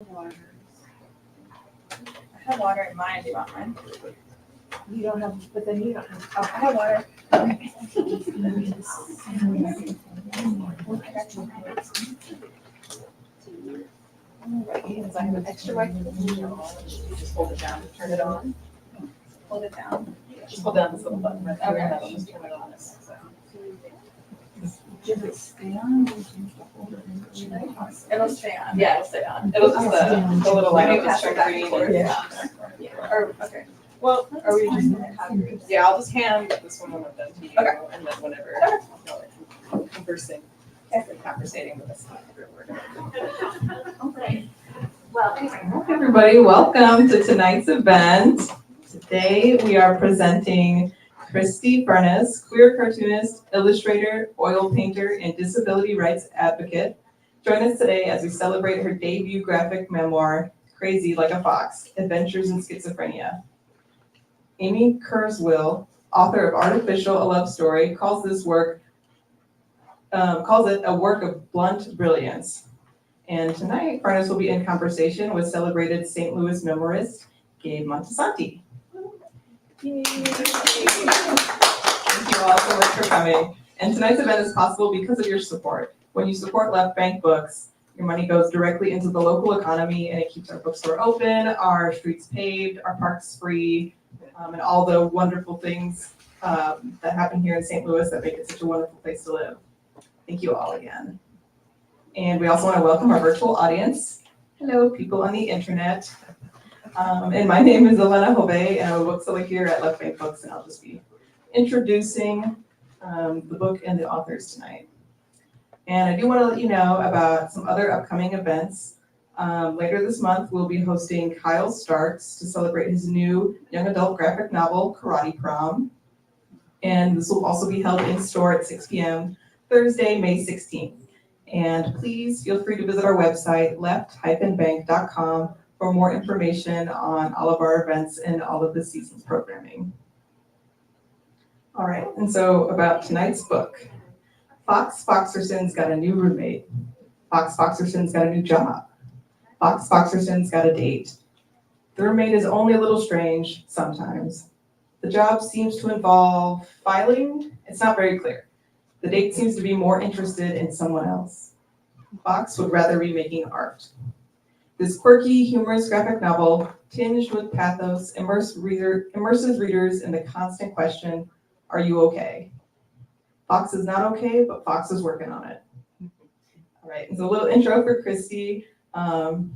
Water. I have water in mine. Do you want mine? You don't have, but then you don't have. Oh, I have water. Because I have an extra white. Just hold it down. Turn it on. Hold it down. Just hold down this little button right there, and that'll just turn it on. So. Does it stay on? It'll stay on. Yeah, it'll stay on. It'll just the little light will start green. Yeah. Or okay. Well, are we just? Yeah, I'll just hand this one when I'm done to you, okay. And then whenever conversating with us. Okay. Well, anyway. Hi everybody, welcome to tonight's event. Today we are presenting Christi Furnas, queer cartoonist, illustrator, oil painter, and disability rights advocate. Join us today as we celebrate her debut graphic memoir, Crazy Like a Fox, Adventures in Schizophrenia. Amy Kurzweil, author of Artificial, a Love Story, calls it a work of blunt brilliance. And tonight, Furnas will be in conversation with celebrated St. Louis memoirist, Gabe Montesanti. Yay. Thank you all so much for coming. And tonight's event is possible because of your support. When you support Left Bank Books, your money goes directly into the local economy and it keeps our bookstore open, our streets paved, our parks free, and all the wonderful things that happen here in St. Louis that make it such a wonderful place to live. Thank you all again. And we also want to welcome our virtual audience. Hello, people on the internet. And my name is Elena Hove, and I'm a bookseller here at Left Bank Books, and I'll just be introducing the book and the authors tonight. And I do want to let you know about some other upcoming events. Later this month, we'll be hosting Kyle Starks to celebrate his new young adult graphic novel, Karate Prom. And this will also be held in store at 6 p.m. Thursday, May 16th. And please feel free to visit our website, left-bank.com, for more information on all of our events and all of the season's programming. All right, and so about tonight's book. Foxerson's got a new roommate. Foxerson's got a new job. Foxerson's got a date. The roommate is only a little strange sometimes. The job seems to involve filing. It's not very clear. The date seems to be more interested in someone else. Fox would rather be making art. This quirky, humorous graphic novel, tinged with pathos, immerses readers in the constant question, are you okay? Fox is not okay, but Fox is working on it. All right, so a little intro for Christi.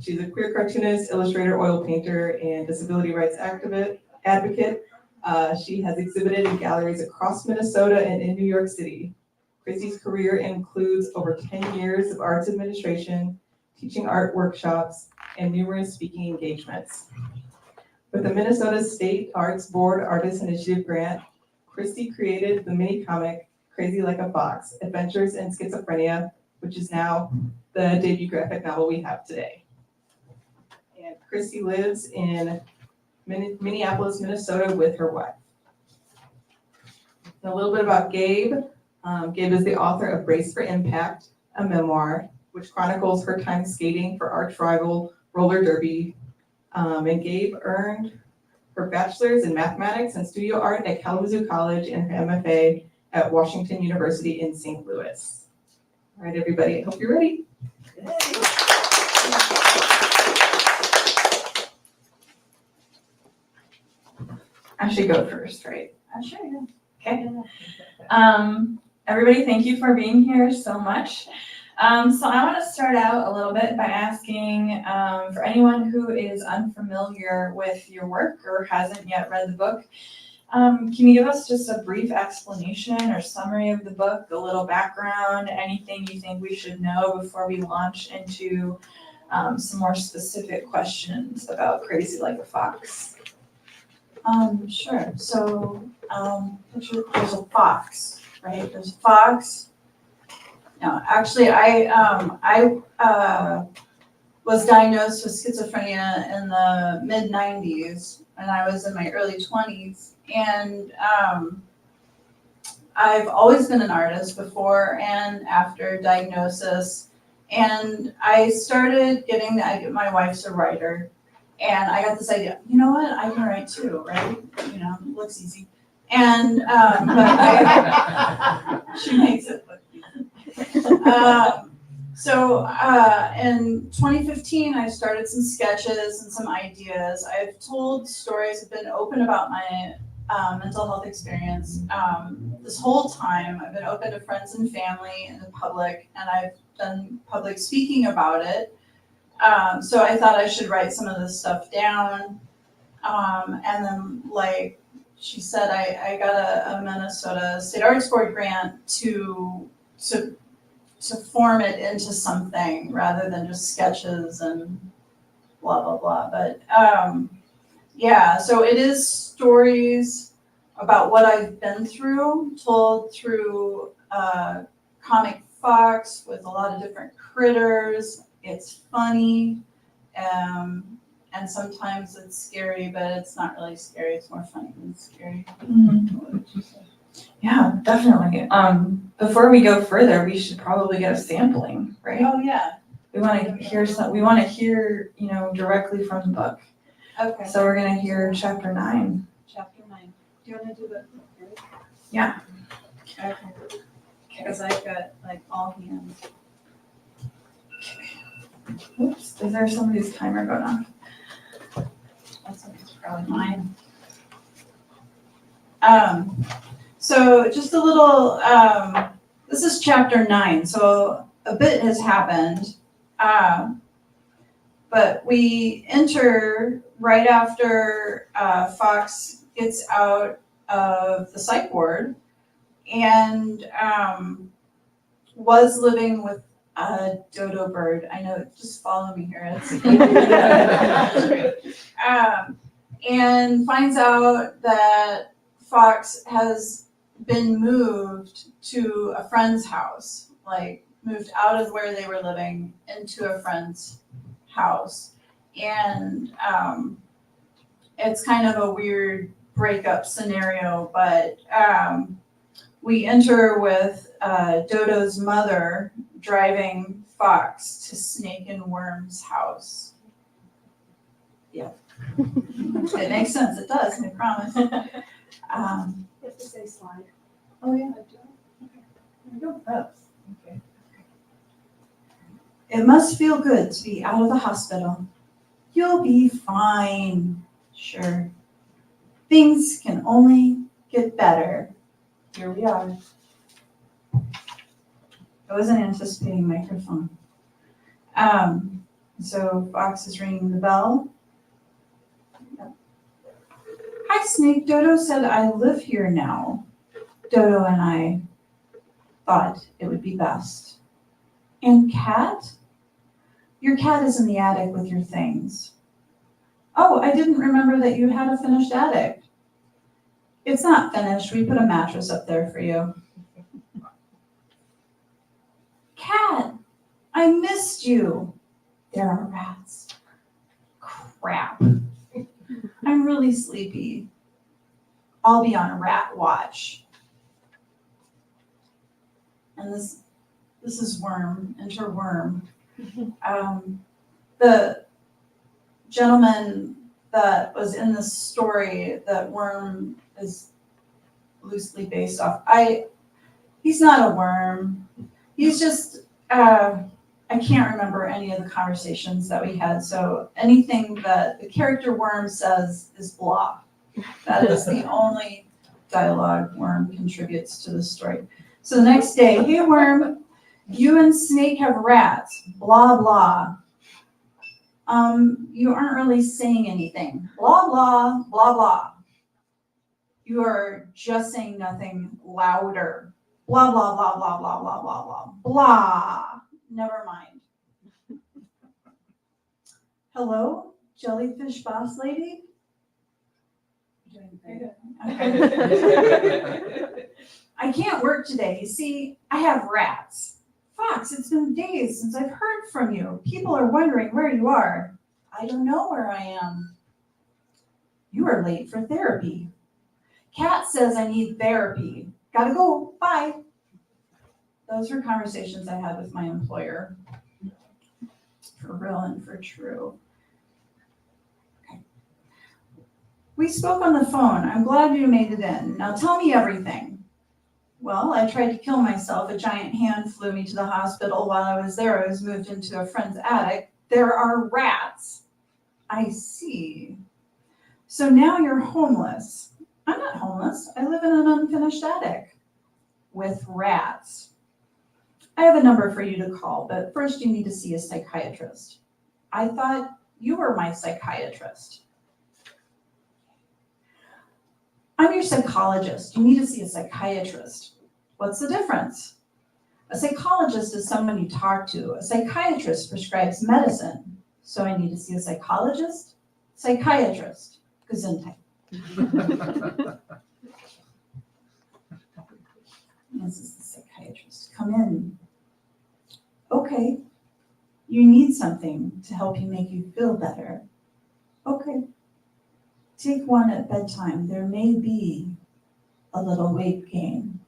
She's a queer cartoonist, illustrator, oil painter, and disability rights advocate. She has exhibited in galleries across Minnesota and in New York City. Christi's career includes over 10 years of arts administration, teaching art workshops, and numerous speaking engagements. With the Minnesota State Arts Board Artist Initiative grant, Christi created the mini comic Crazy Like a Fox, Adventures in Schizophrenia, which is now the debut graphic novel we have today. And Christi lives in Minneapolis, Minnesota with her wife. And a little bit about Gabe. Gabe is the author of Brace for Impact, a memoir, which chronicles her time skating for arch rival roller derby. And Gabe earned her bachelor's in mathematics and studio art at Kalamazoo College and her MFA at Washington University in St. Louis. All right, everybody, I hope you're ready. I should go first, right? Sure, yeah. Okay. Everybody, thank you for being here so much. So I want to start out a little bit by asking for anyone who is unfamiliar with your work or hasn't yet read the book, can you give us just a brief explanation or summary of the book, a little background, anything you think we should know before we launch into some more specific questions about Crazy Like a Fox? Sure. So there's a fox, right? There's a fox. No, actually, I was diagnosed with schizophrenia in the mid-90s, and I was in my early 20s. And I've always been an artist before and after diagnosis, And I started getting the idea, my wife's a writer, and I got this idea, you know what, I can write too, right? You know, it looks easy. And, she makes it look easy. So in 2015, I started some sketches and some ideas. I've told stories, I've been open about my mental health experience. This whole time, I've been open to friends and family and the public, and I've done public speaking about it. So I thought I should write some of this stuff down. And then, like she said, I got a Minnesota State Arts Board grant to form it into something rather than just sketches and blah, blah, blah. But yeah, so it is stories about what I've been through, told through comic Fox with a lot of different critters. It's funny, and sometimes it's scary, but it's not really scary. It's more funny than scary. What would you say? Yeah, definitely. Before we go further, we should probably get a sampling, right? Oh, yeah. We want to hear we want to hear, directly from the book. Okay. So we're going to hear chapter 9. Chapter 9. Do you want to do the? Yeah. Okay. Because I've got like all hands. Oops, is there somebody's timer going on? That's probably mine. So just a little, this is chapter 9, so a bit has happened. But we enter right after Fox gets out of the psych ward and was living with a dodo bird. I know, just follow me here. And finds out that Fox has been moved to a friend's house, like moved out of where they were living into a friend's house. And it's kind of a weird breakup scenario, but we enter with Dodo's mother driving Fox to Snake and Worm's house. Yeah. It makes sense. It does, I promise. You have to say slide. Oh, yeah. Okay. It must feel good to be out of the hospital. You'll be fine. Sure. Things can only get better. Here we are. I wasn't anticipating microphone. So Fox is ringing the bell. Hi, Snake. Dodo said I live here now. Dodo and I thought it would be best. And Cat? Your cat is in the attic with your things. Oh, I didn't remember that you had a finished attic. It's not finished. We put a mattress up there for you. Cat, I missed you. There are rats. Crap. I'm really sleepy. I'll be on rat watch. And this is Worm, enter Worm. The gentleman that was in the story that Worm is loosely based off, he's not a worm. He's just, I can't remember any of the conversations that we had, so anything that the character Worm says is blah. That is the only dialogue Worm contributes to the story. So the next day, hey Worm, you and Snake have rats, blah, blah. You aren't really saying anything. Blah, blah, blah, blah. You are just saying nothing louder. Blah, blah, blah, blah, blah, blah, blah, blah, blah. Never mind. Hello, jellyfish boss lady? Okay. I can't work today. You see, I have rats. Fox, it's been days since I've heard from you. People are wondering where you are. I don't know where I am. You are late for therapy. Cat says I need therapy. Gotta go. Bye. Those were conversations I had with my employer. for real and for true. Okay. We spoke on the phone. I'm glad you made it in. Now tell me everything. Well, I tried to kill myself. A giant hand flew me to the hospital. While I was there, I was moved into a friend's attic. There are rats. I see. So now you're homeless. I'm not homeless. I live in an unfinished attic with rats. I have a number for you to call, but first you need to see a psychiatrist. I thought you were my psychiatrist. I'm your psychologist. You need to see a psychiatrist. What's the difference? A psychologist is someone you talk to. A psychiatrist prescribes medicine. So I need to see a psychologist, psychiatrist. Gesundheit. This is the psychiatrist. Come in. Okay. You need something to help you make you feel better. Okay. Take one at bedtime. There may be a little weight gain.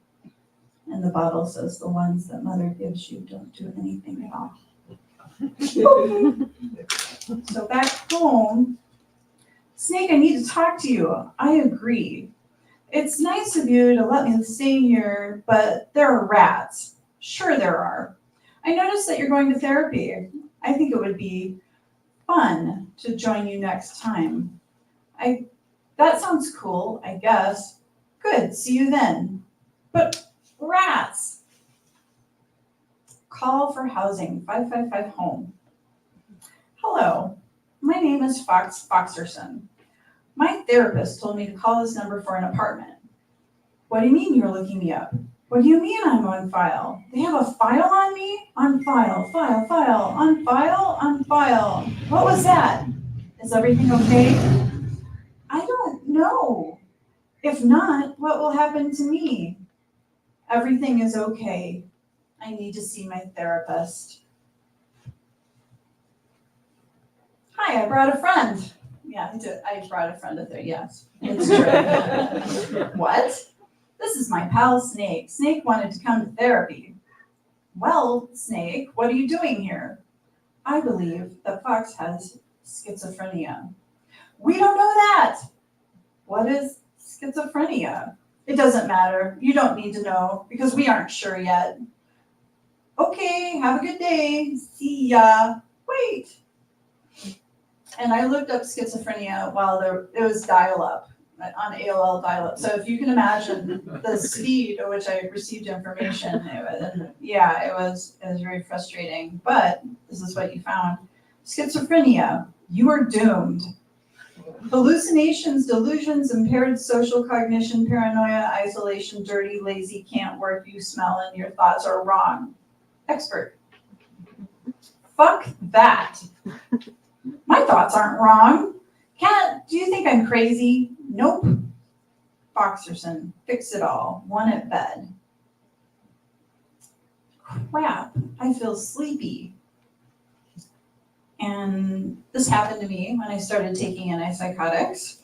And the bottle says the ones that mother gives you don't do anything at all. Okay. So back home, Snake, I need to talk to you. I agree. It's nice of you to let me stay here, but there are rats. Sure there are. I noticed that you're going to therapy. I think it would be fun to join you next time. That sounds cool, I guess. Good, see you then. But rats. Call for housing, 555-HOME. Hello, my name is Foxerson. My therapist told me to call this number for an apartment. What do you mean you're looking me up? What do you mean I'm on file? They have a file on me? On file, on file. What was that? Is everything okay? I don't know. If not, what will happen to me? Everything is okay. I need to see my therapist. Hi, I brought a friend. Yeah, I brought a friend with her, yes. It's true. What? This is my pal Snake. Snake wanted to come to therapy. Well, Snake, what are you doing here? I believe that Fox has schizophrenia. We don't know that. What is schizophrenia? It doesn't matter. You don't need to know because we aren't sure yet. Okay, have a good day. See ya. Wait. And I looked up schizophrenia while it was dial-up, on AOL dial-up. So if you can imagine the speed at which I received information, it was very frustrating. But this is what you found. Schizophrenia, you are doomed. Hallucinations, delusions, impaired social cognition, paranoia, isolation, dirty, lazy, can't work, you smell, and your thoughts are wrong. Expert. Fuck that. My thoughts aren't wrong. Cat, do you think I'm crazy? Nope. Foxerson, fix it all. One at bed. Crap, I feel sleepy. And this happened to me when I started taking antipsychotics.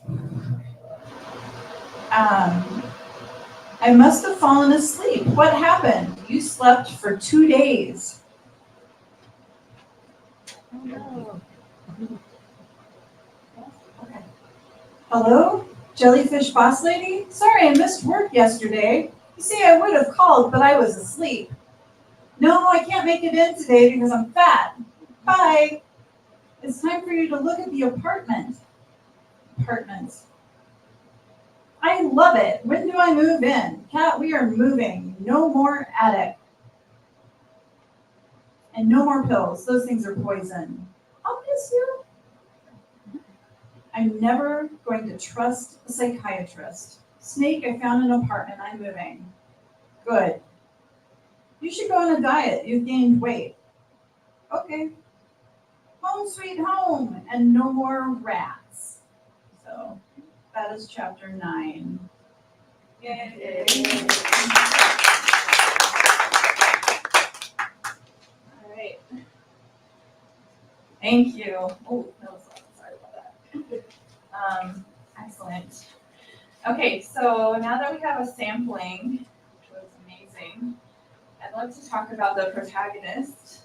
I must have fallen asleep. What happened? You slept for 2 days. Oh no. Okay. Hello? Jellyfish boss lady? Sorry, I missed work yesterday. You see, I would have called, but I was asleep. No, I can't make it in today because I'm fat. Bye. It's time for you to look at the apartment. Apartments. I love it. When do I move in? Cat, we are moving. No more attic. And no more pills. Those things are poison. I'll miss you. I'm never going to trust a psychiatrist. Snake, I found an apartment. I'm moving. Good. You should go on a diet. You've gained weight. Okay. Home sweet home and no more rats. So that is chapter 9. Yay. All right. Thank you. Oh, that was sorry about that. Excellent. Okay, so now that we have a sampling, which was amazing, I'd love to talk about the protagonist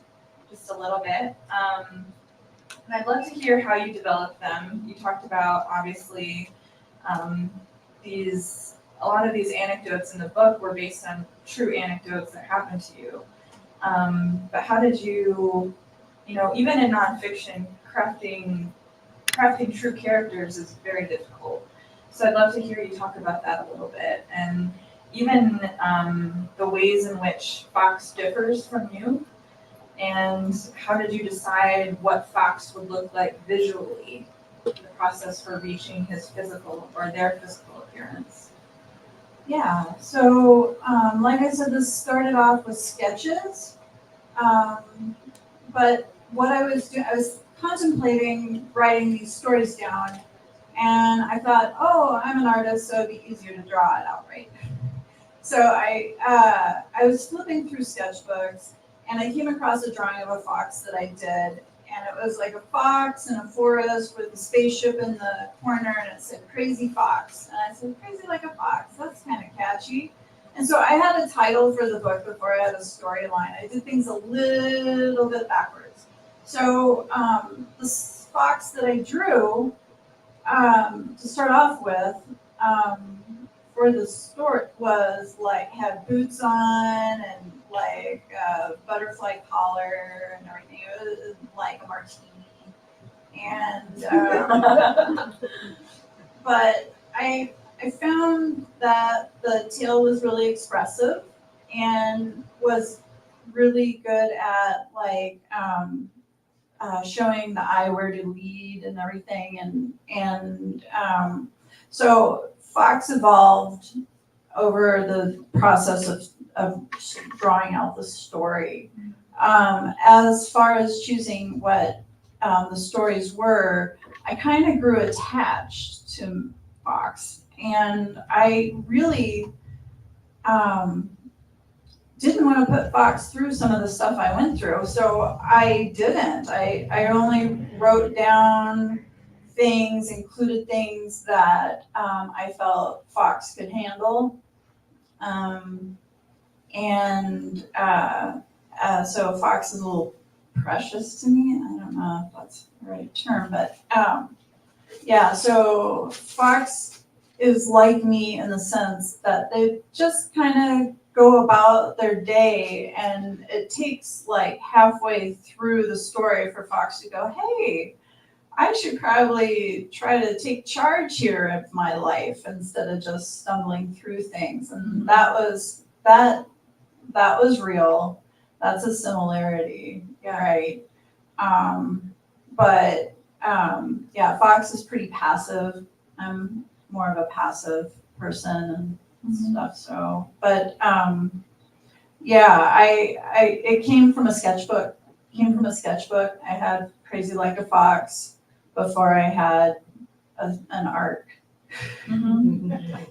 just a little bit. And I'd love to hear how you developed them. You talked about, obviously, a lot of these anecdotes in the book were based on true anecdotes that happened to you. But how did you, even in nonfiction, crafting true characters is very difficult. So I'd love to hear you talk about that a little bit, and even the ways in which Fox differs from you, and how did you decide what Fox would look like visually, the process for reaching his physical or their physical appearance? Yeah, so like I said, this started off with sketches, but what I was doing, I was contemplating writing these stories down, and I thought, oh, I'm an artist, so it'd be easier to draw it outright. So I was flipping through sketchbooks, and I came across a drawing of a fox that I did, and it was like a fox in a forest with a spaceship in the corner, and it said "Crazy Fox," and I said, "Crazy like a fox." That's kind of catchy. And so I had a title for the book before I had a storyline. I did things a little bit backwards. So the fox that I drew to start off with for the story was like had boots on and like a butterfly collar and everything. It was like a martini. And but I found that the tail was really expressive and was really good at like showing the eye where to lead and everything, and so Fox evolved over the process of drawing out the story. As far as choosing what the stories were, I kind of grew attached to Fox, and I really didn't want to put Fox through some of the stuff I went through, so I didn't. I only wrote down things, included things that I felt Fox could handle. So Fox is a little precious to me. I don't know if that's the right term, but yeah, so Fox is like me in the sense that they just kind of go about their day, and it takes like halfway through the story for Fox to go, hey, I should probably try to take charge here of my life instead of just stumbling through things. And that was real. That's a similarity, right? Yeah, Fox is pretty passive. I'm more of a passive person and stuff. So, but yeah, it came from a sketchbook. I had Crazy Like a Fox before I had an arc.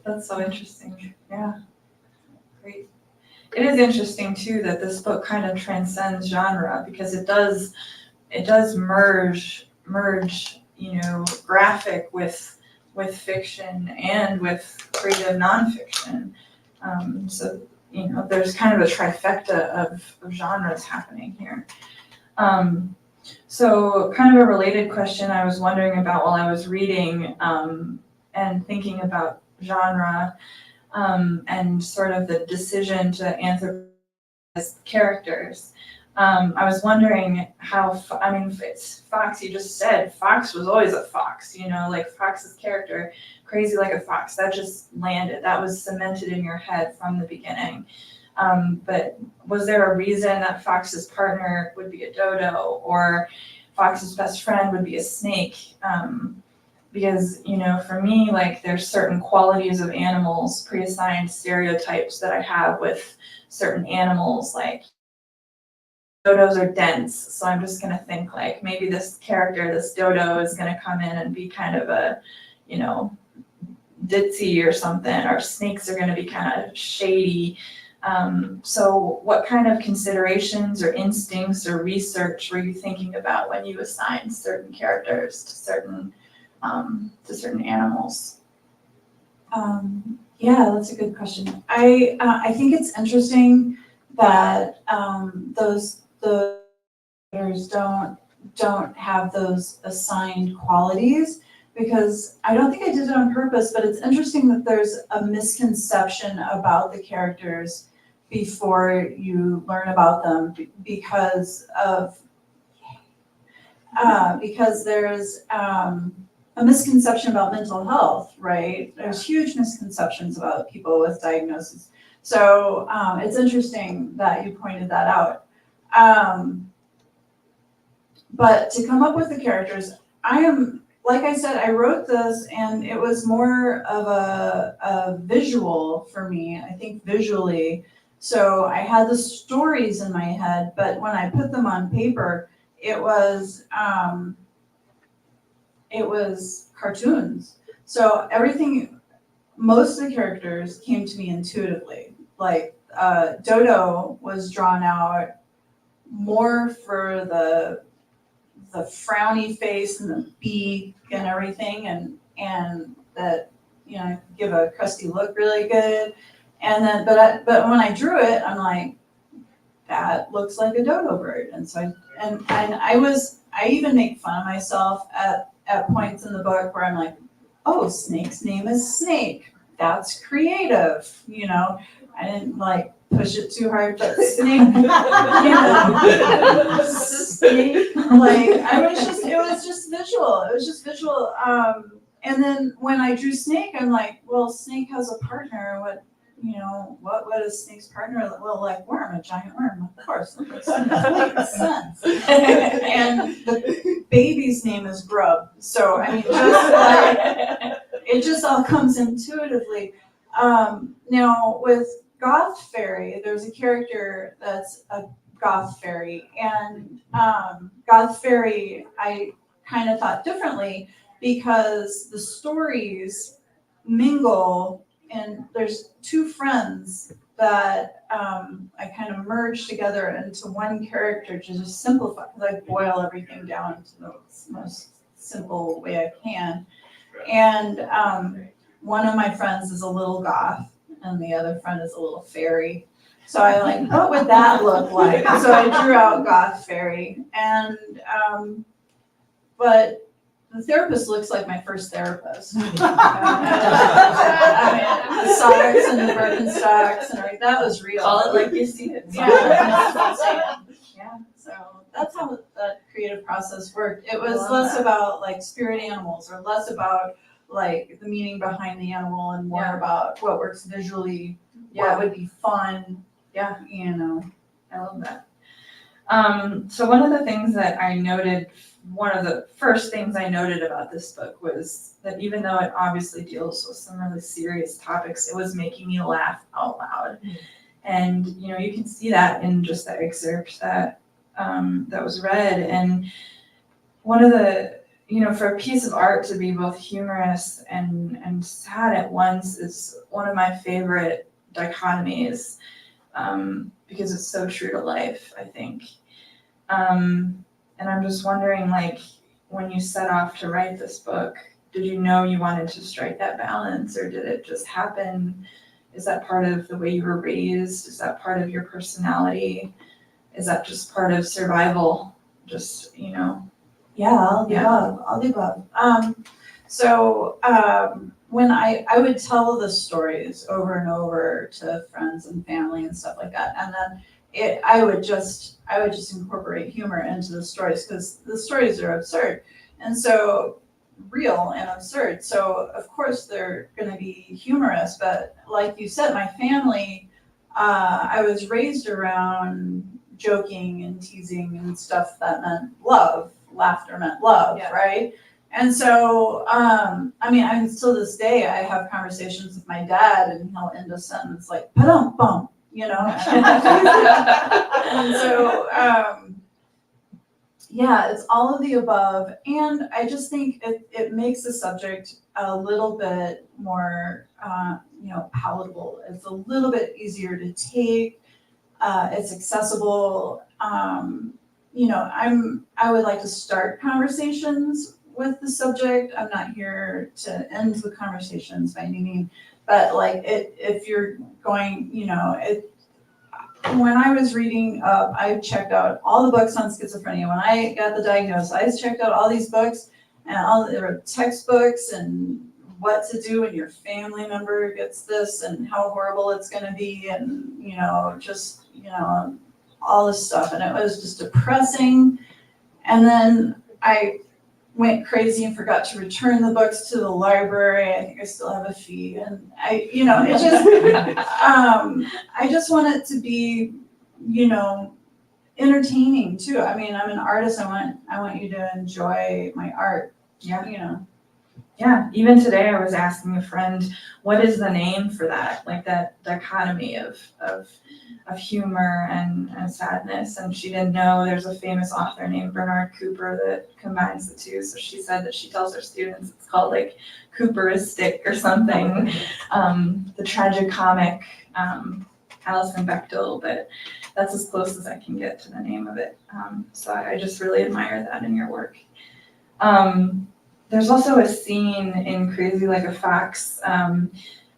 That's so interesting. Yeah, great. It is interesting too that this book kind of transcends genre, because it does merge, graphic with fiction and with creative nonfiction. So there's kind of a trifecta of genres happening here. So kind of a related question I was wondering about while I was reading and thinking about genre and sort of the decision to anthropomorphize characters. I was wondering how, it's Fox, you just said Fox was always a fox, like Fox's character, Crazy Like a Fox, that just landed, that was cemented in your head from the beginning. But was there a reason that Fox's partner would be a dodo or Fox's best friend would be a snake? Because, for me, like there's certain qualities of animals, pre-assigned stereotypes that I have with certain animals, like dodos are dense. So I'm just going to think like maybe this character, this dodo is going to come in and be kind of a, ditzy or something, or snakes are going to be kind of shady. So what kind of considerations or instincts or research were you thinking about when you assigned certain characters to certain animals? Yeah, that's a good question. I think it's interesting that the characters don't have those assigned qualities, because I don't think I did it on purpose, but it's interesting that there's a misconception about the characters before you learn about them because there's a misconception about mental health, right? There's huge misconceptions about people with diagnoses. So it's interesting that you pointed that out. But to come up with the characters, like I said, I wrote this and it was more of a visual for me, I think visually. So I had the stories in my head, but when I put them on paper, it was cartoons. So most of the characters came to me intuitively. Like Dodo was drawn out more for the frowny face and the beak and everything, and that, you know, give a crusty look really good. And then, but when I drew it, I'm like, that looks like a dodo bird. And so I even make fun of myself at points in the book where I'm like, oh, Snake's name is Snake. That's creative, you know. I didn't like push it too hard, but Snake, you know, Snake, like it was just visual. It was just visual. And then when I drew Snake, I'm like, well, Snake has a partner. What is Snake's partner? Well, like worm, a giant worm, of course. That makes sense. And the baby's name is Grub. So I mean, just like, it just all comes intuitively. Now with Goth Fairy, there's a character that's a Goth Fairy, and Goth Fairy I kind of thought differently because the stories mingle, and there's two friends that I kind of merged together into one character to just simplify, like boil everything down to the most simple way I can. And one of my friends is a little goth, and the other friend is a little fairy. So I like, what would that look like? So I drew out Goth Fairy, and but the therapist looks like my first therapist. I mean, the socks and the Birkenstocks and everything, that was real. Call it like you see it. Yeah, so that's how that creative process worked. It was less about like spirit animals, or less about like the meaning behind the animal, and more about what works visually, what would be fun. Yeah, you know, I love that. So one of the things that I noted, one of the first things I noted about this book was that even though it obviously deals with some really serious topics, it was making me laugh out loud. And, you know, you can see that in just the excerpt that was read. And one of the, you know, for a piece of art to be both humorous and sad at once is one of my favorite dichotomies, because it's so true to life, I think. And I'm just wondering, like, when you set off to write this book, did you know you wanted to strike that balance, or did it just happen? Is that part of the way you were raised? Is that part of your personality? Is that just part of survival? Just, you know? Yeah, all the above. So when I would tell the stories over and over to friends and family and stuff like that, and then I would just incorporate humor into the stories, because the stories are absurd, and so real and absurd. So of course they're going to be humorous, but like you said, my family, I was raised around joking and teasing and stuff that meant love. Laughter meant love, right? And so, I mean, still this day, I have conversations with my dad, and he'll end a sentence like, "Ba-dum-bum," you know? And so, yeah, it's all of the above. And I just think it makes the subject a little bit more, you know, palatable. It's a little bit easier to take. It's accessible. You know, I would like to start conversations with the subject. I'm not here to end the conversations by any means, but like if you're going, you know, when I was reading up, I checked out all the books on schizophrenia. When I got the diagnosis, I checked out all these books and there were textbooks and what to do when your family member gets this and how horrible it's going to be and, just, all this stuff. And it was just depressing. And then I went crazy and forgot to return the books to the library. I think I still have a fee. And it just, I just want it to be, entertaining too. I mean, I'm an artist. I want you to enjoy my art. Yeah. Yeah, even today I was asking a friend, what is the name for that? Like that dichotomy of humor and sadness. And she didn't know there's a famous author named Bernard Cooper that combines the two. So she said that she tells her students it's called like Cooperistic or something. The tragic comic, Alison Bechtel, but that's as close as I can get to the name of it. So I just really admire that in your work. There's also a scene in Crazy Like a Fox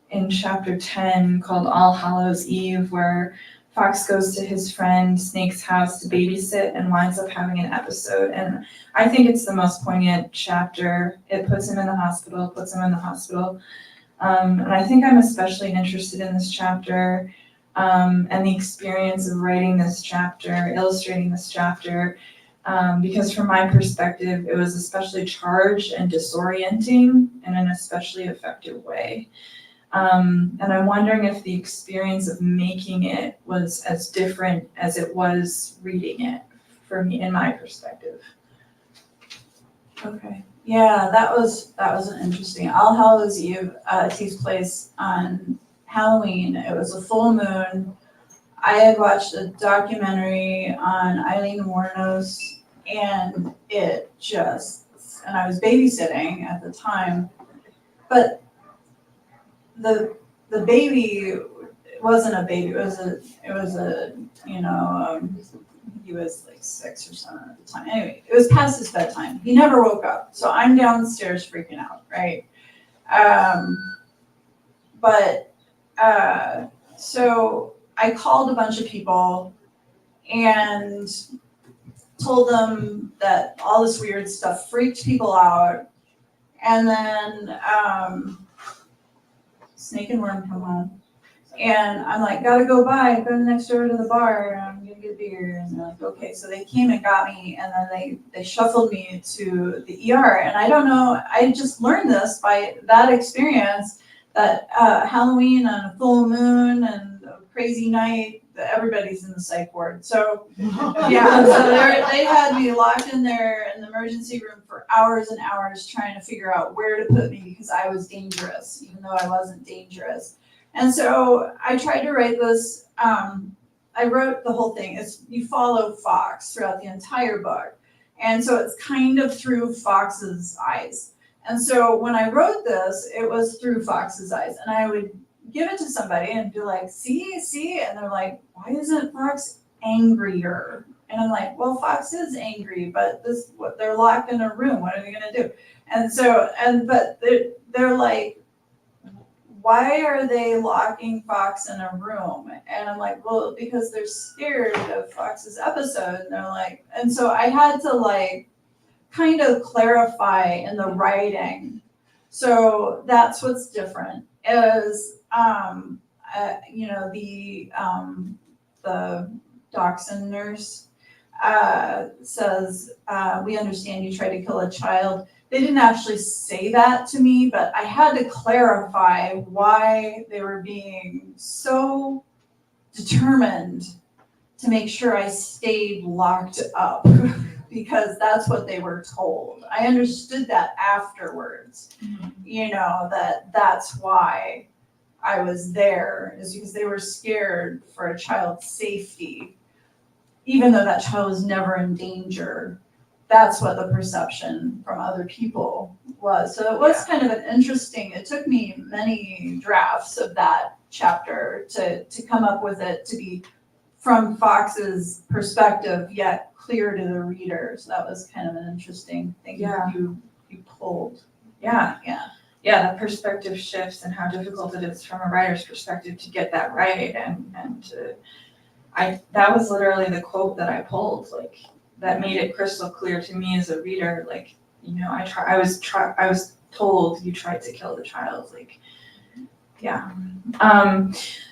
in chapter 10 called All Hallows Eve where Fox goes to his friend Snake's house to babysit and winds up having an episode. And I think it's the most poignant chapter. It puts him in the hospital. And I think I'm especially interested in this chapter and the experience of writing this chapter, illustrating this chapter, because from my perspective, it was especially charged and disorienting in an especially effective way. And I'm wondering if the experience of making it was as different as it was reading it for me, in my perspective. Okay. Yeah, that was an interesting. All Hallows Eve takes place on Halloween. It was a full moon. I had watched a documentary on Eileen Wuornos, and and I was babysitting at the time, but the baby wasn't a baby. He was like 6 or 7 at the time. Anyway, it was past his bedtime. He never woke up. So I'm downstairs freaking out, right? So I called a bunch of people and told them that all this weird stuff freaked people out. And then Snake and Worm come home. And I'm like, gotta go next door to the bar, and I'm gonna get a beer. And they're like, okay. So they came and got me, and then they shuffled me to the ER. And I don't know, I just learned this by that experience, that Halloween on a full moon and a crazy night, everybody's in the psych ward. So yeah, so they had me locked in there in the emergency room for hours and hours trying to figure out where to put me because I was dangerous, even though I wasn't dangerous. And so I tried to write this. I wrote the whole thing. You follow Fox throughout the entire book. And so it's kind of through Fox's eyes. And so when I wrote this, it was through Fox's eyes. And I would give it to somebody and be like, see? And they're like, why isn't Fox angrier? And I'm like, well, Fox is angry, but they're locked in a room. What are they gonna do? And so, but they're like, why are they locking Fox in a room? And I'm like, well, because they're scared of Fox's episode. And they're like, and so I had to like kind of clarify in the writing. So that's what's different is, the dachshund nurse says, we understand you tried to kill a child. They didn't actually say that to me, but I had to clarify why they were being so determined to make sure I stayed locked up because that's what they were told. I understood that afterwards, that's why I was there, is because they were scared for a child's safety, even though that child was never in danger. That's what the perception from other people was. So it was kind of an interesting, it took me many drafts of that chapter to come up with it to be from Fox's perspective, yet clear to the reader. So that was kind of an interesting thing you pulled. Yeah, the perspective shifts and how difficult it is from a writer's perspective to get that right and that was literally the quote that I pulled, like, that made it crystal clear to me as a reader, like, you know, I was told you tried to kill the child, like, yeah.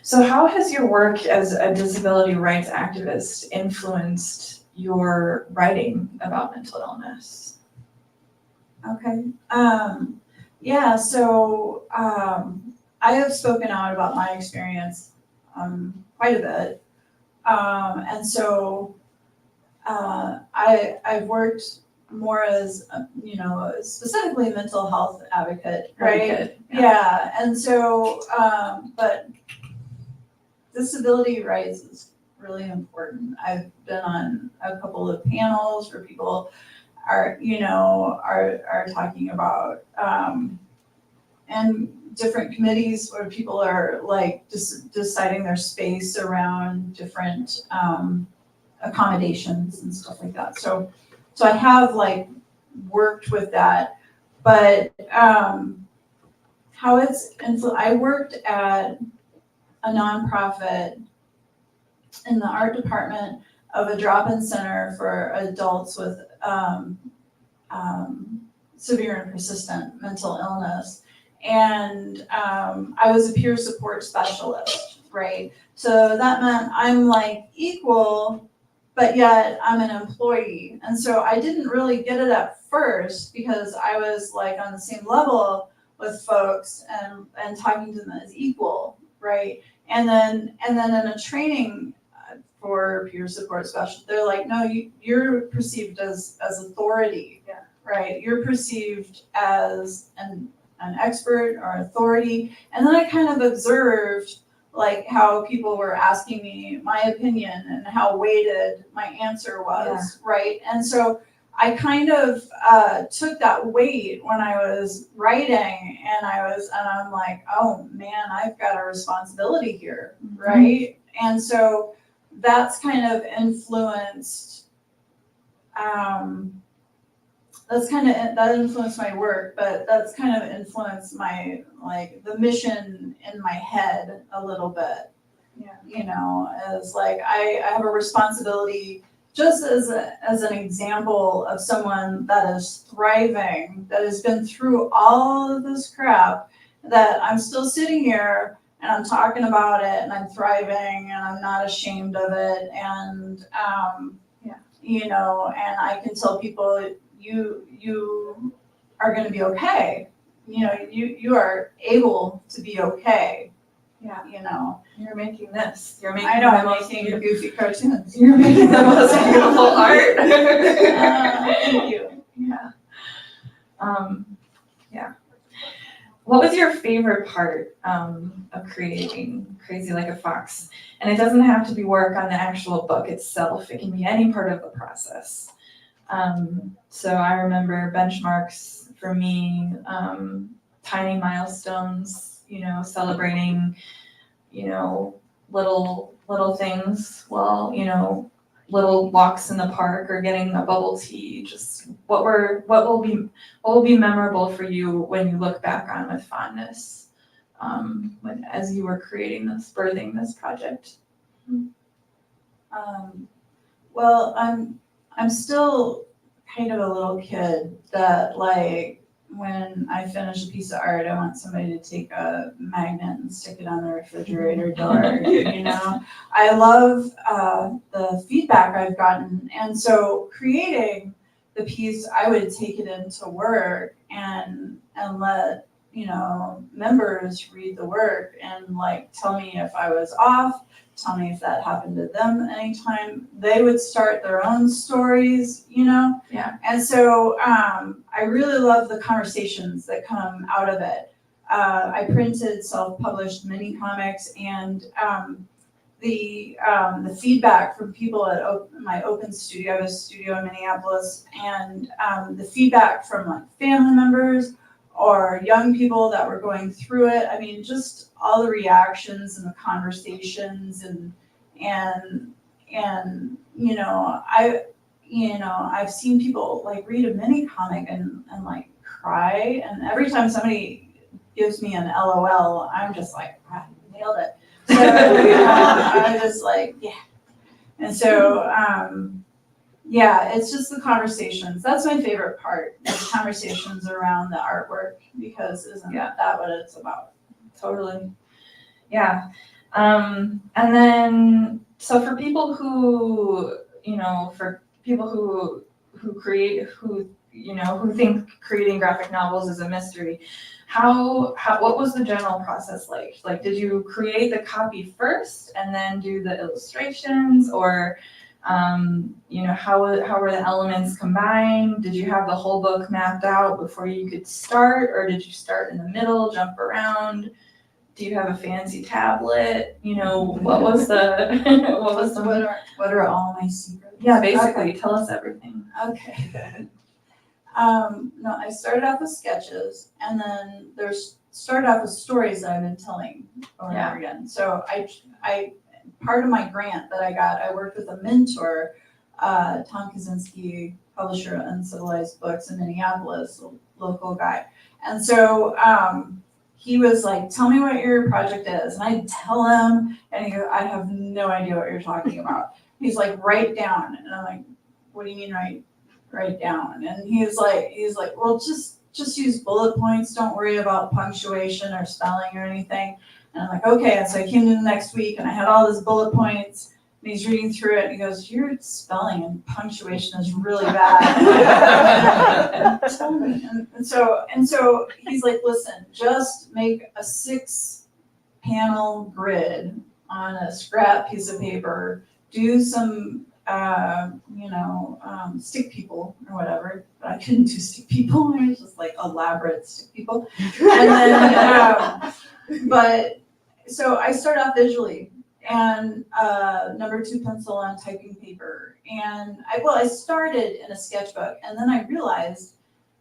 So how has your work as a disability rights activist influenced your writing about mental illness? Okay. Yeah, so I have spoken out about my experience quite a bit. And so I've worked more as, you know, specifically mental health advocate, right? Yeah, and so, but disability rights is really important. I've been on a couple of panels where people are, you know, are talking about, and different committees where people are like just deciding their space around different accommodations and stuff like that. So I have like worked with that, but how it's I worked at a nonprofit in the art department of a drop-in center for adults with severe and persistent mental illness. And I was a peer support specialist, right? So that meant I'm like equal, but yet I'm an employee. And so I didn't really get it at first because I was like on the same level with folks and talking to them as equal, right? And then in a training for peer support specialist, they're like, no, you're perceived as authority, yeah, right? You're perceived as an expert or authority. And then I kind of observed like how people were asking me my opinion and how weighted my answer was, right? And so I kind of took that weight when I was writing, and I'm like, oh man, I've got a responsibility here, right? And so that's kind of influenced, that influenced my work, but that's kind of influenced my, like, the mission in my head a little bit. Yeah. You know, as like, I have a responsibility just as an example of someone that is thriving, that has been through all of this crap, that I'm still sitting here and I'm talking about it and I'm thriving and I'm not ashamed of it. And, you know, and I can tell people, you are going to be okay. You know, you are able to be okay. Yeah. You know, You're making this. You're making I know, the I'm most making beautiful, goofy cartoons. you're making the most beautiful art. Thank you. Yeah. Yeah. What was your favorite part of creating Crazy Like a Fox? And it doesn't have to be work on the actual book itself. It can be any part of the process. So I remember benchmarks for me, tiny milestones, you know, celebrating, you know, little things, well, you know, little walks in the park or getting a bubble tea. Just what will be memorable for you when you look back on with fondness, as you were birthing this project. Well, I'm still kind of a little kid that, like, when I finish a piece of art, I want somebody to take a magnet and stick it on the refrigerator door. You know, I love the feedback I've gotten, and so creating the piece, I would take it into work and let, you know, members read the work and like tell me if I was off, tell me if that happened to them anytime. They would start their own stories, you know? Yeah. And so I really love the conversations that come out of it. I printed self-published mini comics, and the feedback from people at my open studio, I have a studio in Minneapolis, and the feedback from like family members or young people that were going through it. I mean, just all the reactions and the conversations and you know, I've seen people like read a mini comic and like cry, and every time somebody gives me an LOL, I'm just like, ah, nailed it. So I was just like, yeah, And so, yeah, it's just the conversations. That's my favorite part, the conversations around the artwork, because isn't that what it's about? Totally. Yeah. And then, so for people who, for people who create, who think creating graphic novels is a mystery, what was the general process like? Like, did you create the copy first and then do the illustrations, or, how were the elements combined? Did you have the whole book mapped out before you could start, or did you start in the middle, jump around? Do you have a fancy tablet? What was the, what are all my secrets? Yeah, basically, tell us everything. Okay. No, I started off with sketches, and then started off with stories that I've been telling over and over again. So I part of my grant that I got, I worked with a mentor, Tom Kaczynski, publisher of Uncivilized Books in Minneapolis, a local guy. And so he was like, tell me what your project is. And I'd tell him, and he goes, I have no idea what you're talking about. He's like, write down. And I'm like, what do you mean write down? And he's like, well, just use bullet points. Don't worry about punctuation or spelling or anything. And I'm like, okay. And so I came in the next week and I had all these bullet points, and he's reading through it and he goes, your spelling and punctuation is really bad. and so he's like, listen, just make a 6-panel grid on a scrap piece of paper, do some stick people or whatever, but I couldn't do stick people. I was just like elaborate stick people. And then, but so I started off visually and number 2 pencil on typing paper. And I started in a sketchbook, and then I realized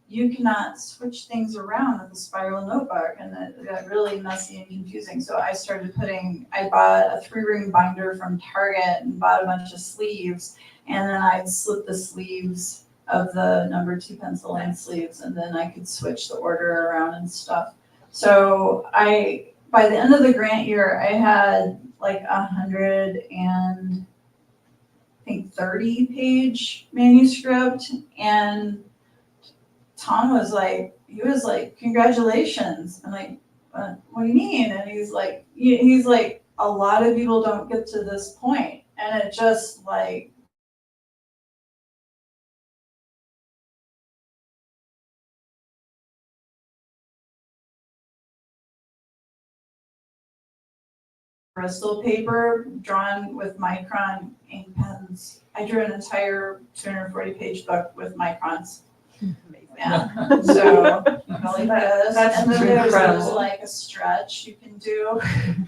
you cannot switch things around with a spiral notebook, and it got really messy and confusing. So I bought a 3-ring binder from Target and bought a bunch of sleeves, and then I'd slip the sleeves of the number 2 pencil line sleeves, and then I could switch the order around and stuff. So by the end of the grant year, I had like 130-page manuscript, and Tom was like, congratulations. I'm like, what do you mean? And he's like, a lot of people don't get to this point. And it just like, Bristol paper drawn with micron ink pens. I drew an entire 240-page book with microns. Yeah. So like this. And then there's like a stretch you can do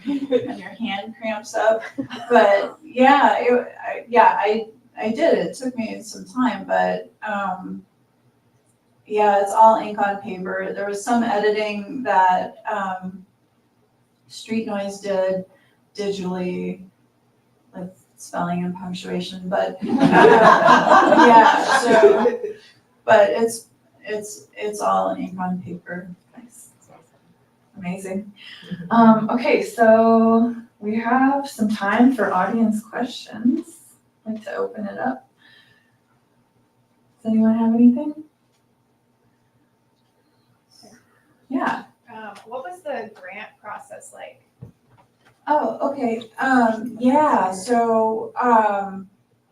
and your hand cramps up. But yeah, I did. It took me some time, but yeah, it's all ink on paper. There was some editing that Street Noise did digitally, like spelling and punctuation, but yeah, so but it's all ink on paper. Nice. Amazing. Okay, so we have some time for audience questions. I'd like to open it up. Does anyone have anything? Yeah. What was the grant process like? Oh, okay. Yeah, so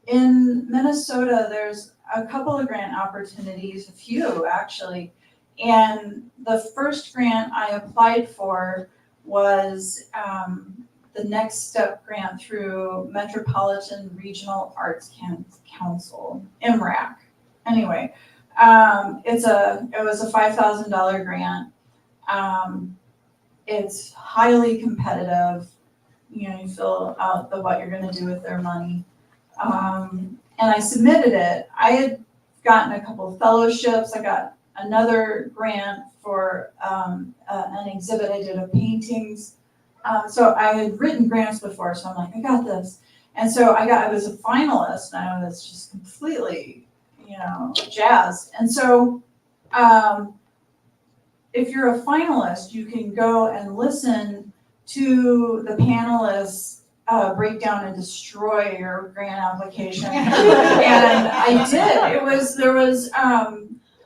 in Minnesota, there's a couple of grant opportunities, a few actually. And the first grant I applied for was the Next Step grant through Metropolitan Regional Arts Council, MRAC. Anyway, it was a $5,000 grant. It's highly competitive. You fill out what you're going to do with their money. And I submitted it. I had gotten a couple of fellowships. I got another grant for an exhibit I did of paintings. So I had written grants before, so I'm like, I got this. And so I was a finalist, and I was just completely, jazzed. And so if you're a finalist, you can go and listen to the panelists break down and destroy your grant application. And I did.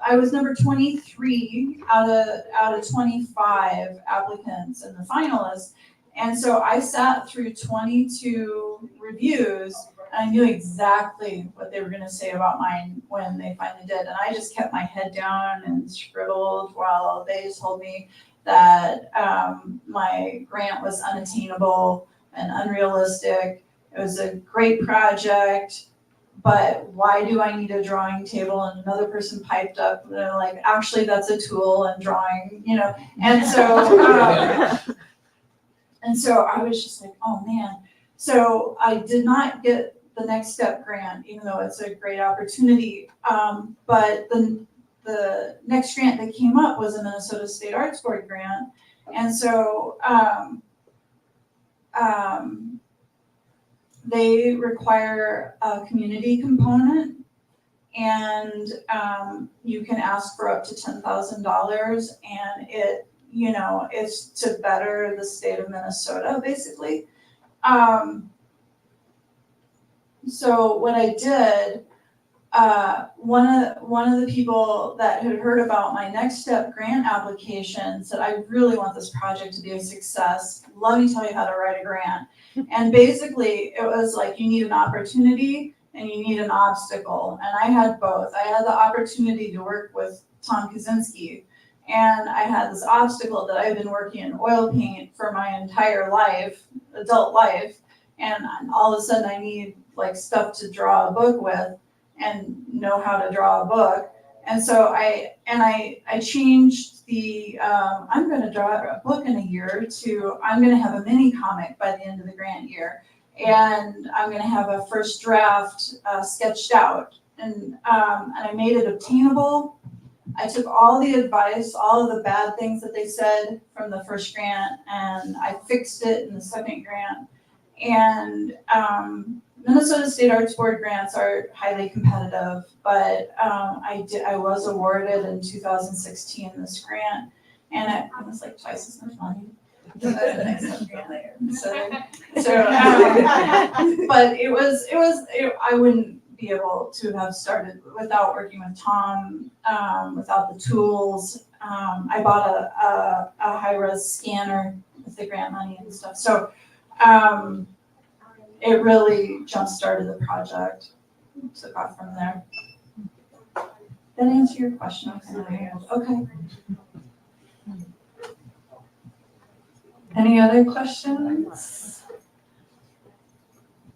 I was number 23 out of 25 applicants and the finalists. And so I sat through 22 reviews, and I knew exactly what they were going to say about mine when they finally did. And I just kept my head down and scribbled while they told me that my grant was unattainable and unrealistic. It was a great project, but why do I need a drawing table? And another person piped up, and they're like, actually, that's a tool and drawing, And so, and so I was just like, oh man. So I did not get the Next Step grant, even though it's a great opportunity. But the next grant that came up was a Minnesota State Arts Board grant. And so they require a community component, and you can ask for up to $10,000, and it's to better the state of Minnesota, basically. So what I did, one of the people that had heard about my Next Step grant application said, I really want this project to be a success. Let me tell you how to write a grant. And basically it was like, you need an opportunity and you need an obstacle. And I had both. I had the opportunity to work with Tom Kaczynski, and I had this obstacle that I've been working in oil paint for my entire life, adult life. And all of a sudden I need like stuff to draw a book with and know how to draw a book. And so I changed the, I'm going to draw a book in a year to, I'm going to have a mini comic by the end of the grant year. And I'm going to have a first draft sketched out. And I made it obtainable. I took all the advice, all of the bad things that they said from the first grant, and I fixed it in the second grant. And Minnesota State Arts Board grants are highly competitive, but I was awarded in 2016 this grant, and it was like twice as much money. But I wouldn't be able to have started without working with Tom, without the tools. I bought a high-res scanner with the grant money and stuff. So it really jump-started the project. Took off from there. That answer your question? Okay. Any other questions?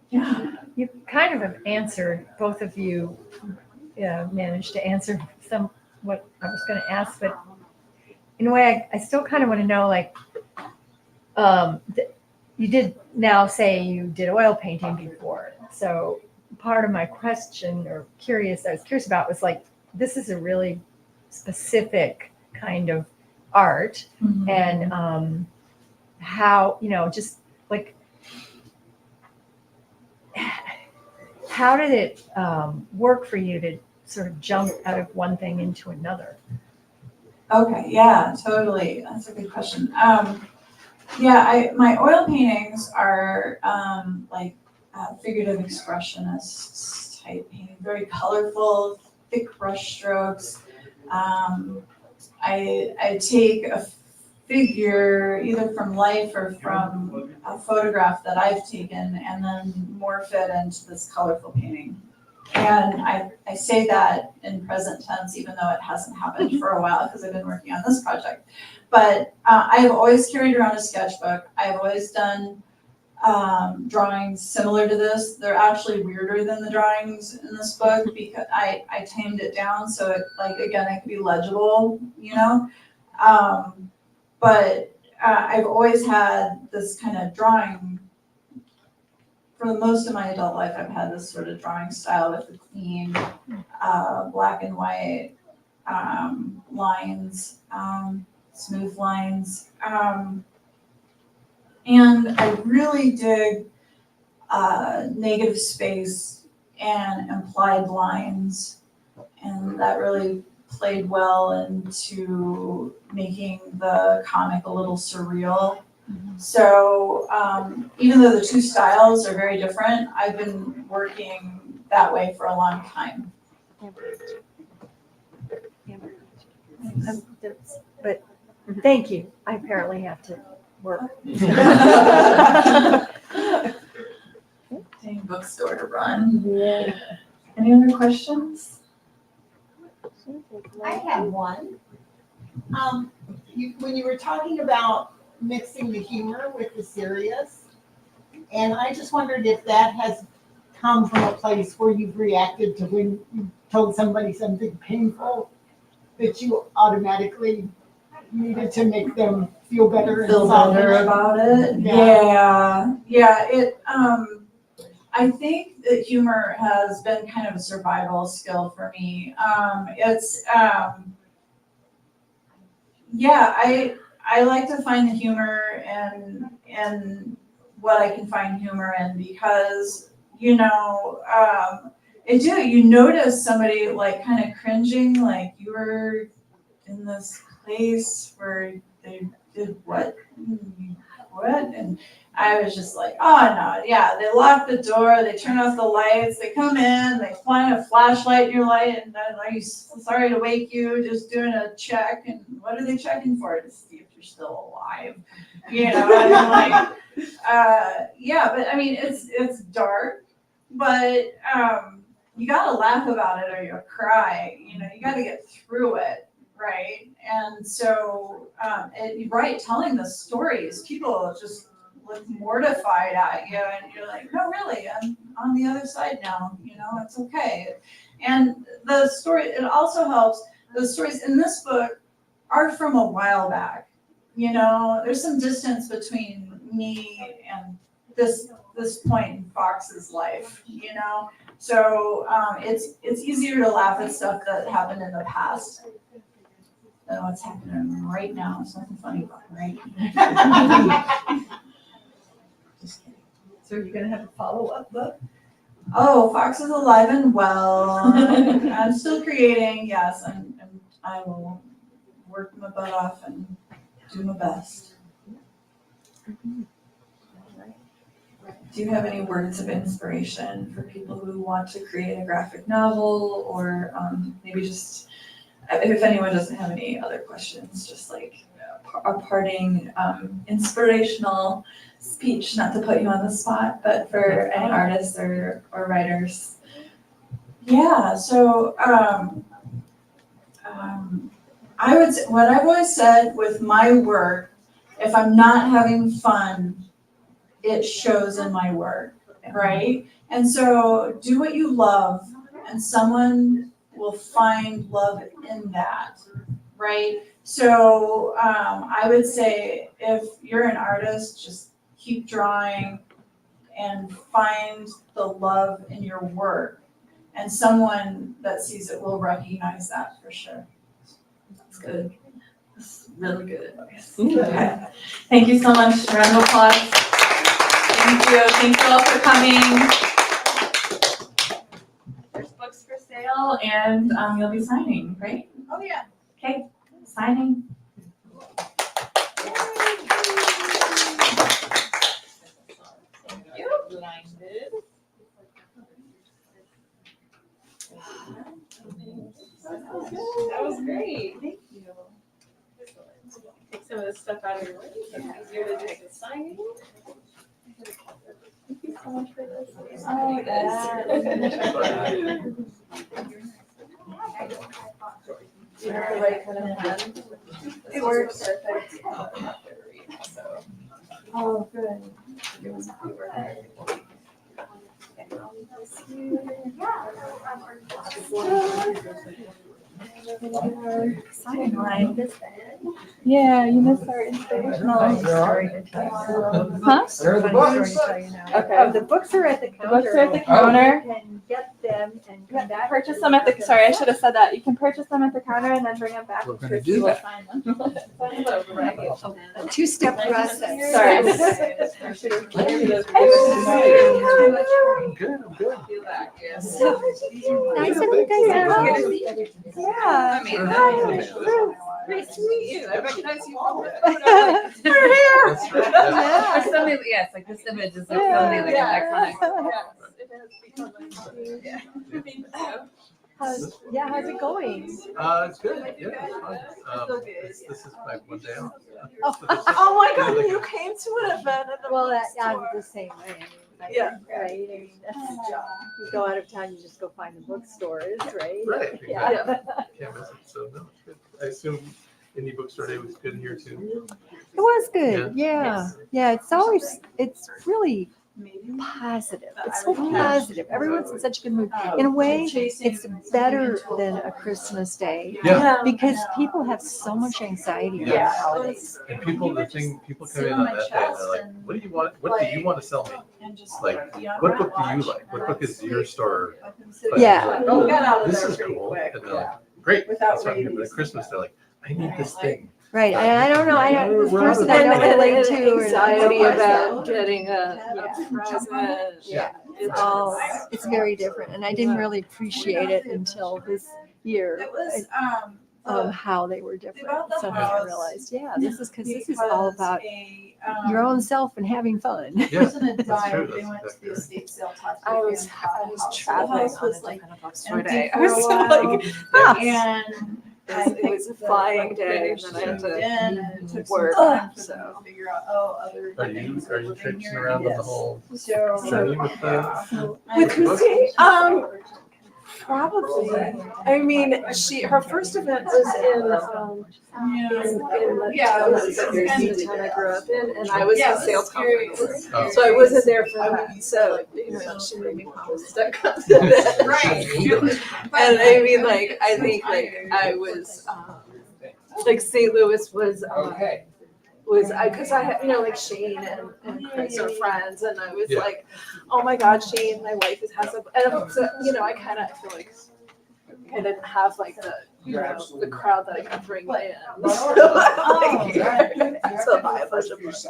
Yeah. You kind of have answered, both of you managed to answer some what I was going to ask, but in a way, I still kind of want to know, like, you did now say you did oil painting before. So part of my question I was curious about was like, this is a really specific kind of art. Mm-hmm. And how, just like, how did it work for you to sort of jump out of one thing into another? Okay, yeah, totally. That's a good question. My oil paintings are figurative expressionist type painting, very colorful, thick brush strokes. I take a figure either from life or from a photograph that I've taken and then morph it into this colorful painting. And I say that in present tense, even though it hasn't happened for a while because I've been working on this project. But I have always carried around a sketchbook. I have always done drawings similar to this. They're actually weirder than the drawings in this book because I tamed it down so it, it could be legible, But I've always had this kind of drawing. For most of my adult life, I've had this sort of drawing style with the clean, black and white lines, smooth lines. And I really dig negative space and implied lines. And that really played well into making the comic a little surreal. So even though the two styles are very different, I've been working that way for a long time. But thank you. I apparently have to work. Dang bookstore to run. Yeah. Any other questions? I have one. When you were talking about mixing the humor with the serious, and I just wondered if that has come from a place where you've reacted to when you told somebody something painful that you automatically needed to make them feel better and Feel soften better it. about it. Yeah. Yeah. It. I think that humor has been kind of a survival skill for me. I like to find the humor in what I can find humor in, because you notice somebody like kind of cringing, like you were in this place where they did what, and I was just like, oh no, yeah, they lock the door, they turn off the lights, they come in, they find a flashlight in your light, and then are you sorry to wake you, just doing a check, and what are they checking for? To see if you're still alive, and like, yeah, but I mean, it's dark, but you gotta laugh about it or you'll cry, you gotta get through it, right? And so, right, telling the stories, people just look mortified at you, and you're like, no, really, I'm on the other side now, it's okay. And the story, it also helps, the stories in this book are from a while back, there's some distance between me and this point in Fox's life, so it's easier to laugh at stuff that happened in the past than what's happening right now. There's nothing funny about it, right? Just kidding. So you're gonna have a follow-up book? Oh, Fox is alive and well. I'm still creating, yes, and I will work my butt off and do my best. Do you have any words of inspiration for people who want to create a graphic novel, or maybe just, if anyone doesn't have any other questions, just like a parting inspirational speech, not to put you on the spot, but for any artists or writers? Yeah, so I would say, what I've always said with my work, if I'm not having fun, it shows in my work, right? And so do what you love, and someone will find love in that, right? So I would say if you're an artist, just keep drawing and find the love in your work, and someone that sees it will recognize that for sure. That's good. That's really good advice. Okay. Thank you so much. Round of applause. Thank you. Thank you all for coming. There's books for sale, and you'll be signing, right? Oh, yeah. Okay, signing. Thank you. Blinded. That was great. Thank you. Take some of this stuff out of your way. It's easier to do the signing. Thank you so much for this. Oh, Do you have the right kind of pen? It works perfect. Oh, good. signing line. Yeah, you missed our inspirational. Funny story to tell you. Huh? Funny story to tell you now. Okay. Oh, the books are at the counter. books are at the counter. You can get them and come back. Purchase them at the, sorry, I should have said that. You can purchase them at the counter and then bring them back. We're and gonna Christi do will that. sign them. A two-step process. Sorry. I should have. Good, I'm good. So nice of you guys out. Yeah. Nice to meet you. I recognize you all. We're here. That's right. Yeah. Or something, yeah, it's like this image is like something like an iconic. How's it going? It's good. Yeah, it's fun. This is my one day off. Oh my God, you came to an event at the Well, bookstore. I'm the same way. I mean, Yeah. Right. I mean, you go out of town, you just go find the bookstores, right? Right. Yeah. Can't miss it. So no, it's good. I assume indie bookstore day was good here too. It was good. Yeah. Yeah. It's really positive. It's so positive. Everyone's in such a good mood. In a way, it's better than a Christmas day Yeah. because people have so much anxiety around Yeah. the holidays. And people come in on that day and they're like, what do you want? What do you want to sell me? Like, what book do you like? What book is your store? Like, Yeah. like, oh, this is cool. And they're like, great. That's what I'm here. But at Christmas, they're like, I need this thing. Right. I don't know. The person I don't relate to or Anxiety or- about getting a present. Yeah. It's very different. And I didn't really appreciate it until this year. It was, How they were different. About the So I house, realized, this is all about because your own self and having fun. Yeah, President that's died, true. they That's went to exactly the right. estate sale, talked to I the was family. The traveling house on was a like kind of bookstore empty day. I for a was so while, like, and it was a flying day, and then I had to and it took some work, time for so. them to figure out, other Are you things traipsing around on the whole So, journey with the With Christi, book? probably. I mean, her first event was in the town that the town I grew up in, and I was in sales conference. Oh. So I wasn't there for that. So, she made me promise to come to that. Right. And I mean, like, I think like I was, like St. Louis was, because I had, like Shane and Chris are friends, and I was like, oh my God, Shane, my wife has a, and so, I kind of feel like I didn't have like the crowd that I could bring in. So buy a bunch of books.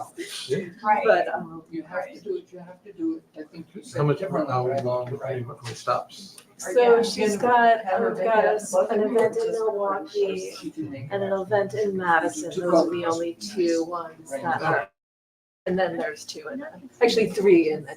But You have to do it, you have to do it. I think you said. How differently, long, right? how many stops? so we've got an event in Milwaukee and an event in Madison. Those are the only two ones that are. And then there's two, actually three in